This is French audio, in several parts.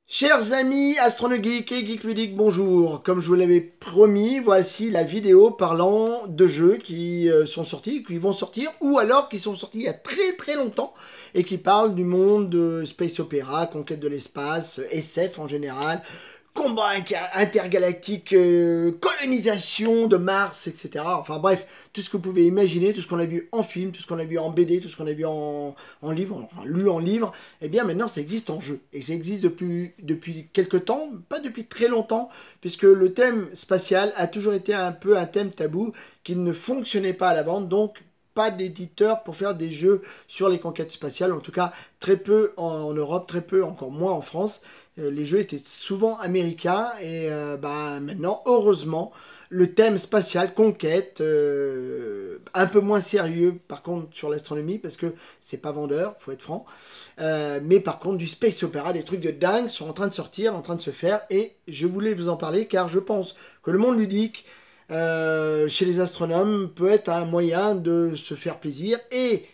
Chers amis astronogeeks et geek ludiques, bonjour. Comme je vous l'avais promis, voici la vidéo parlant de jeux qui sont sortis, qui vont sortir, ou alors qui sont sortis il y a très longtemps, et qui parlent du monde de space opéra, conquête de l'espace, SF en général, combat intergalactique, colonisation de Mars, etc. Enfin bref, tout ce que vous pouvez imaginer, tout ce qu'on a vu en film, tout ce qu'on a vu en BD, tout ce qu'on a vu en livre, enfin lu en livre, eh bien maintenant ça existe en jeu. Et ça existe depuis quelques temps, pas depuis très longtemps, puisque le thème spatial a toujours été un peu un thème tabou qui ne fonctionnait pas à la vente, donc pas d'éditeur pour faire des jeux sur les conquêtes spatiales, en tout cas très peu en Europe, très peu, encore moins en France. Les jeux étaient souvent américains et maintenant, heureusement, le thème spatial, conquête, un peu moins sérieux par contre sur l'astronomie parce que c'est pas vendeur, faut être franc. Mais par contre, du space opéra, des trucs de dingue sont en train de sortir, en train de se faire et je voulais vous en parler car je pense que le monde ludique chez les astronomes peut être un moyen de se faire plaisir et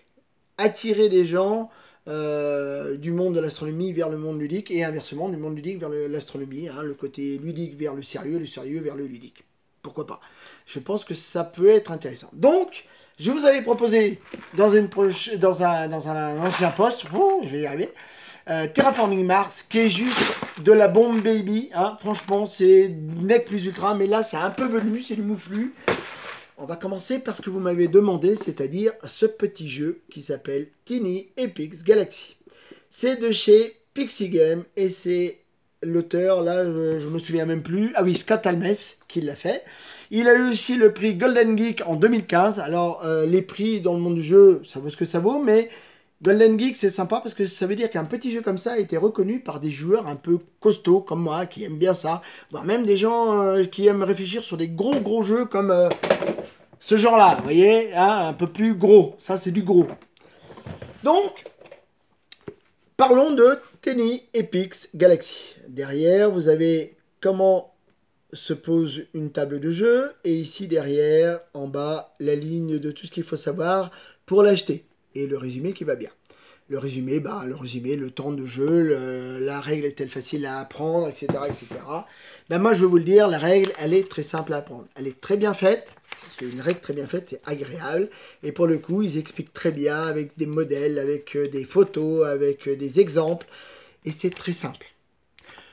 attirer des gens du monde de l'astronomie vers le monde ludique et inversement du monde ludique vers l'astronomie, hein, le côté ludique vers le sérieux vers le ludique. Pourquoi pas? Je pense que ça peut être intéressant. Donc, je vous avais proposé dans un ancien post, je vais y arriver, Terraforming Mars, qui est juste de la bombe baby, hein. Franchement, c'est nec plus ultra, mais là, c'est un peu velu, c'est du mouflu. On va commencer par ce que vous m'avez demandé, c'est-à-dire ce petit jeu qui s'appelle Tiny Epics Galaxy. C'est de chez Pixie Game et c'est l'auteur, là, je me souviens même plus, ah oui, Scott Almes qui l'a fait. Il a eu aussi le prix Golden Geek en 2015. Alors, les prix dans le monde du jeu, ça vaut ce que ça vaut, mais Golden Geek, c'est sympa parce que ça veut dire qu'un petit jeu comme ça a été reconnu par des joueurs un peu costauds comme moi, qui aiment bien ça, voire même des gens qui aiment réfléchir sur des gros jeux comme ce genre-là, vous voyez, hein, un peu plus gros. Ça, c'est du gros. Donc, parlons de Tiny Epics Galaxy. Derrière, vous avez comment se pose une table de jeu. Et ici, derrière, en bas, la ligne de tout ce qu'il faut savoir pour l'acheter. Et le résumé qui va bien. Le résumé, le temps de jeu, la règle est-elle facile à apprendre, etc. Ben moi, je vais vous le dire, la règle, elle est très simple à apprendre. Elle est très bien faite. Parce qu'une règle très bien faite, c'est agréable. Et pour le coup, ils expliquent très bien avec des modèles, avec des photos, avec des exemples. Et c'est très simple.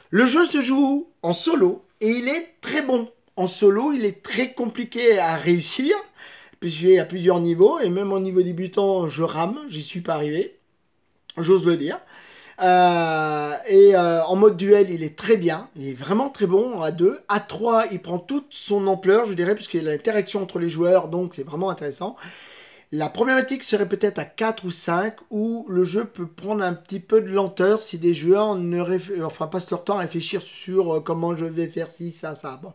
Le jeu se joue en solo et il est très bon. En solo, il est très compliqué à réussir, puisqu'il y a plusieurs niveaux. Et même au niveau débutant, je rame, j'y suis pas arrivé. J'ose le dire. En mode duel, il est très bien, il est vraiment très bon à 2. À 3, il prend toute son ampleur, je dirais, puisqu'il y a l'interaction entre les joueurs, donc c'est vraiment intéressant. La problématique serait peut-être à 4 ou 5, où le jeu peut prendre un petit peu de lenteur si des joueurs passent leur temps à réfléchir sur comment je vais faire ci, ça. Bon.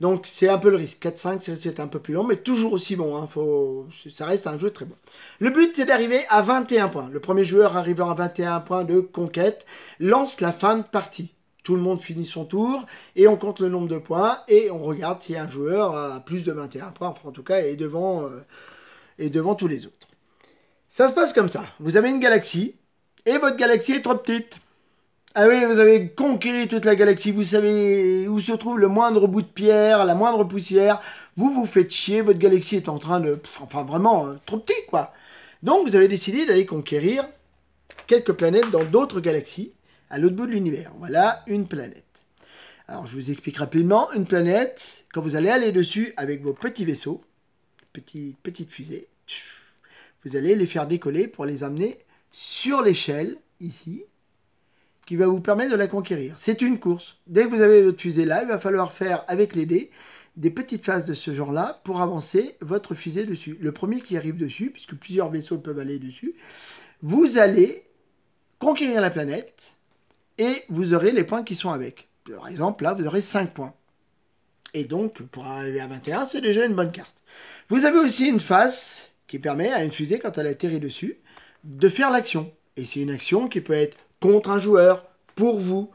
Donc c'est un peu le risque. 4-5, c'est un peu plus long, mais toujours aussi bon. Hein. Ça reste un jeu très bon. Le but, c'est d'arriver à 21 points. Le premier joueur arrivant à 21 points de conquête lance la fin de partie. Tout le monde finit son tour et on compte le nombre de points et on regarde si un joueur a plus de 21 points, enfin en tout cas est devant tous les autres. Ça se passe comme ça. Vous avez une galaxie et votre galaxie est trop petite. Ah oui, vous avez conquéri toute la galaxie, vous savez où se trouve le moindre bout de pierre, la moindre poussière, vous vous faites chier, votre galaxie est en train de... Enfin vraiment, trop petit quoi. Donc vous avez décidé d'aller conquérir quelques planètes dans d'autres galaxies, à l'autre bout de l'univers. Voilà une planète. Alors je vous explique rapidement, une planète, quand vous allez aller dessus avec vos petits vaisseaux, petites fusées, vous allez les faire décoller pour les amener sur l'échelle, ici, qui va vous permettre de la conquérir. C'est une course. Dès que vous avez votre fusée là, il va falloir faire avec les dés des petites phases de ce genre-là pour avancer votre fusée dessus. Le premier qui arrive dessus, puisque plusieurs vaisseaux peuvent aller dessus, vous allez conquérir la planète et vous aurez les points qui sont avec. Par exemple, là, vous aurez 5 points. Et donc, pour arriver à 21, c'est déjà une bonne carte. Vous avez aussi une phase qui permet à une fusée, quand elle atterrit dessus, de faire l'action. Et c'est une action qui peut être contre un joueur, pour vous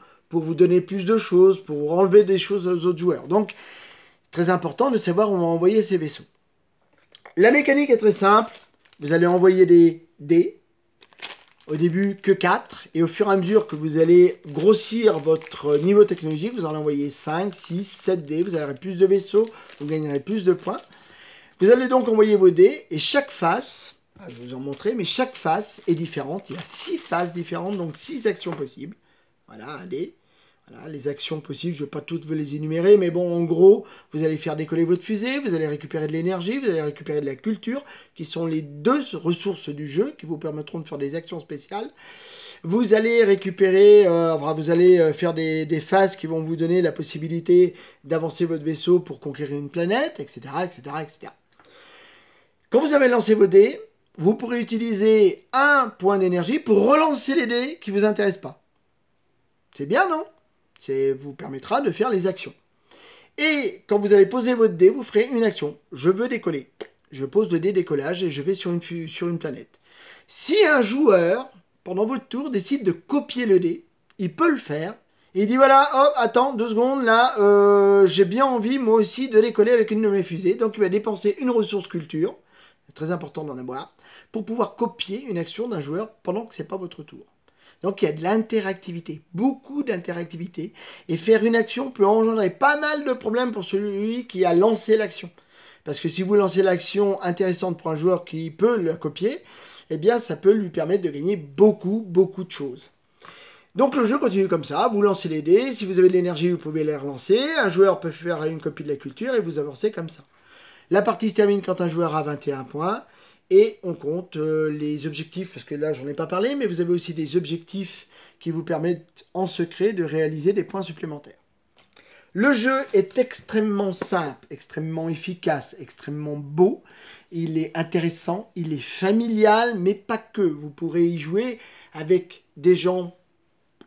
donner plus de choses, pour enlever des choses aux autres joueurs. Donc, très important de savoir où on va envoyer ces vaisseaux. La mécanique est très simple. Vous allez envoyer des dés. au début que 4, et au fur et à mesure que vous allez grossir votre niveau technologique, vous en envoyez 5, 6, 7 dés, vous aurez plus de vaisseaux, vous gagnerez plus de points. Vous allez donc envoyer vos dés, et chaque face, je vais vous en montrer, mais chaque face est différente. Il y a 6 faces différentes, donc 6 actions possibles. Voilà, allez. Voilà, les actions possibles, je ne vais pas toutes vous les énumérer, mais bon, en gros, vous allez faire décoller votre fusée, vous allez récupérer de l'énergie, vous allez récupérer de la culture, qui sont les 2 ressources du jeu, qui vous permettront de faire des actions spéciales. Vous allez récupérer, vous allez faire des phases qui vont vous donner la possibilité d'avancer votre vaisseau pour conquérir une planète, etc., etc., etc. Quand vous avez lancé vos dés, vous pourrez utiliser un point d'énergie pour relancer les dés qui ne vous intéressent pas. C'est bien, non ? Ça vous permettra de faire les actions. Et quand vous allez poser votre dé, vous ferez une action. Je veux décoller. Je pose le dé décollage et je vais sur une planète. Si un joueur, pendant votre tour, décide de copier le dé, il peut le faire. Et il dit voilà, hop, attends, 2 secondes, là, j'ai bien envie, moi aussi, de décoller avec une de mes fusées. Donc il va dépenser une ressource culture, c'est très important d'en avoir, pour pouvoir copier une action d'un joueur pendant que ce n'est pas votre tour. Donc il y a de l'interactivité, beaucoup d'interactivité, et faire une action peut engendrer pas mal de problèmes pour celui qui a lancé l'action. Parce que si vous lancez l'action intéressante pour un joueur qui peut la copier, eh bien ça peut lui permettre de gagner beaucoup de choses. Donc le jeu continue comme ça, vous lancez les dés, si vous avez de l'énergie vous pouvez les relancer, un joueur peut faire une copie de la culture et vous avancez comme ça. La partie se termine quand un joueur a 21 points. Et on compte les objectifs, parce que là j'en ai pas parlé, mais vous avez aussi des objectifs qui vous permettent en secret de réaliser des points supplémentaires. Le jeu est extrêmement simple, extrêmement efficace, extrêmement beau. Il est intéressant, il est familial, mais pas que. Vous pourrez y jouer avec des gens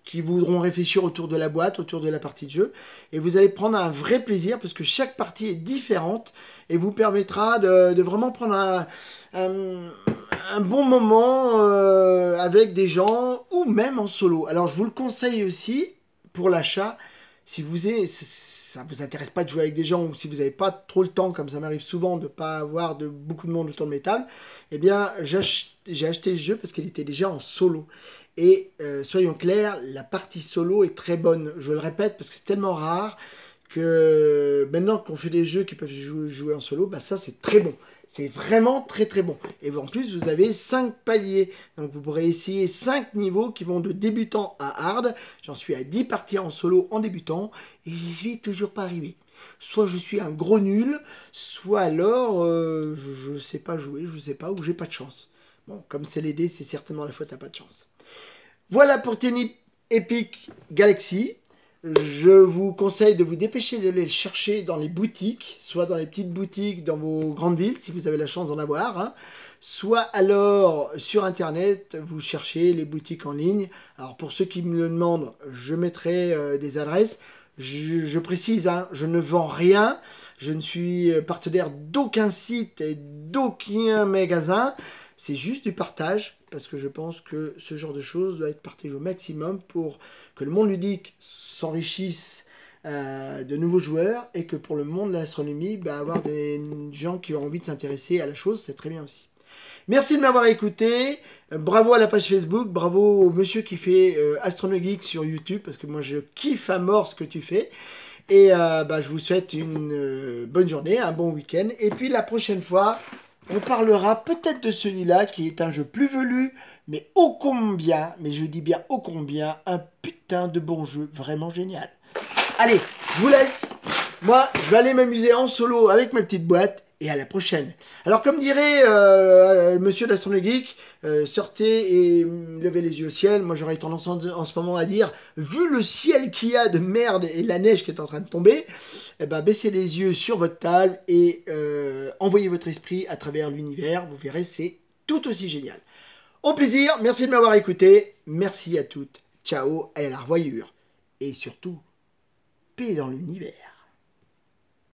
qui voudront réfléchir autour de la boîte, autour de la partie de jeu, et vous allez prendre un vrai plaisir, parce que chaque partie est différente, et vous permettra de vraiment prendre un bon moment avec des gens, ou même en solo. Alors je vous le conseille aussi, pour l'achat, si ça ne vous intéresse pas de jouer avec des gens, ou si vous n'avez pas trop le temps, comme ça m'arrive souvent de ne pas avoir beaucoup de monde autour de mes tables, eh bien j'ai acheté ce jeu parce qu'il était déjà en solo. Et soyons clairs, la partie solo est très bonne. Je le répète parce que c'est tellement rare que maintenant qu'on fait des jeux qui peuvent jouer en solo, bah ça c'est très bon. C'est vraiment très bon. Et en plus, vous avez 5 paliers. Donc vous pourrez essayer 5 niveaux qui vont de débutant à hard. J'en suis à 10 parties en solo en débutant et j'y suis toujours pas arrivé. Soit je suis un gros nul, soit alors je ne sais pas jouer, je ne sais pas, ou j'ai pas de chance. Bon, comme c'est les dés, c'est certainement la faute à pas de chance. Voilà pour Tiny Epic Galaxy. Je vous conseille de vous dépêcher de les chercher dans les boutiques, soit dans les petites boutiques dans vos grandes villes, si vous avez la chance d'en avoir, hein. Soit alors sur internet, vous cherchez les boutiques en ligne. Alors pour ceux qui me le demandent, je mettrai des adresses. Je précise, hein, je ne vends rien, je ne suis partenaire d'aucun site et d'aucun magasin. C'est juste du partage, parce que je pense que ce genre de choses doit être partagé au maximum pour que le monde ludique s'enrichisse de nouveaux joueurs, et que pour le monde de l'astronomie, avoir des gens qui ont envie de s'intéresser à la chose, c'est très bien aussi. Merci de m'avoir écouté, bravo à la page Facebook, bravo au monsieur qui fait AstronoGeek sur YouTube, parce que moi je kiffe à mort ce que tu fais. Et je vous souhaite une bonne journée, un bon week-end, et puis la prochaine fois, on parlera peut-être de celui-là, qui est un jeu plus velu, mais ô combien, mais je dis bien ô combien, un putain de bon jeu, vraiment génial. Allez, je vous laisse. Moi, je vais aller m'amuser en solo avec ma petite boîte, et à la prochaine. Alors, comme dirait monsieur d'AstronoGeek, sortez et levez les yeux au ciel. Moi, j'aurais tendance en ce moment à dire, vu le ciel qu'il y a de merde et la neige qui est en train de tomber, eh ben, baissez les yeux sur votre table et envoyez votre esprit à travers l'univers. Vous verrez, c'est tout aussi génial. Au plaisir, merci de m'avoir écouté. Merci à toutes. Ciao et à la revoyure. Et surtout, paix dans l'univers.